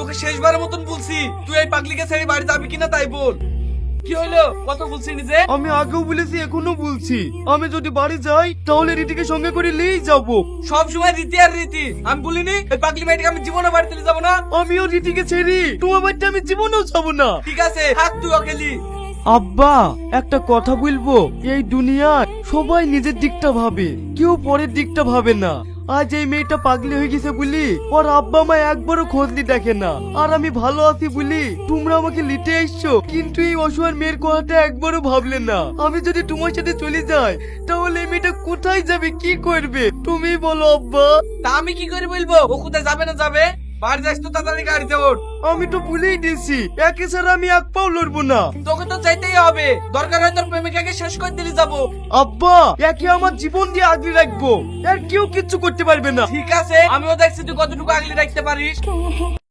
তোকে শেষবারের মতন বলছি, তুই এই পাগলিকে ছেড়ে বাড়ি যাবি কিনা তাই বল। কি হইলো, কত বলছি নিজে? আমি আগেও বলেছি এখনো বলছি, আমি যদি বাড়ি যাই তাহলে রীতিকে সঙ্গে করে নিয়েই যাবো। সব সময় রীতি আর রীতি, আমি বলিনি এই পাগলি মেয়েটাকে আমি জীবনে বাড়িতে নিয়ে যাবো না। আমিও রীতিকে ছেড়ে তোমার বাড়িতে আমি জীবনেও যাবো না। ঠিক আছে, থাক তুই অকেলি। আব্বা একটা কথা বলবো, এই দুনিয়ায় সবাই নিজের দিকটা ভাবে, কেউ পরের দিকটা ভাবে না। আজ এই মেয়েটা পাগলি হয়ে গেছে বলি ওর আব্বা মা একবারও খোঁজ নি দেখে না, আর আমি ভালো আছি বলি তোমরা আমাকে লিটে এসছো, কিন্তু এই অসহায় মেয়ের কথাটা একবারও ভাবলে না। আমি যদি তোমার সাথে চলে যাই তাহলে এই মেয়েটা কোথায় যাবে, কি করবে তুমি বলো আব্বা। তা আমি কি করে বলবো ও কোথায় যাবে না যাবে? বাড়ি যাস তো তাড়াতাড়ি গাড়িতে ওঠ। আমি তো ভুলেই দিয়েছি, একে ছাড়া আমি এক পাও লড়বো না। তোকে তো যাইতেই হবে, দরকার হয় তোর প্রেমিকাকে শেষ করে দিলে যাবো। আব্বা একে আমার জীবন দিয়ে আগলে রাখবো, আর কেউ কিচ্ছু করতে পারবে না। ঠিক আছে, আমিও দেখছি তুই কতটুকু আগলে রাখতে পারিস।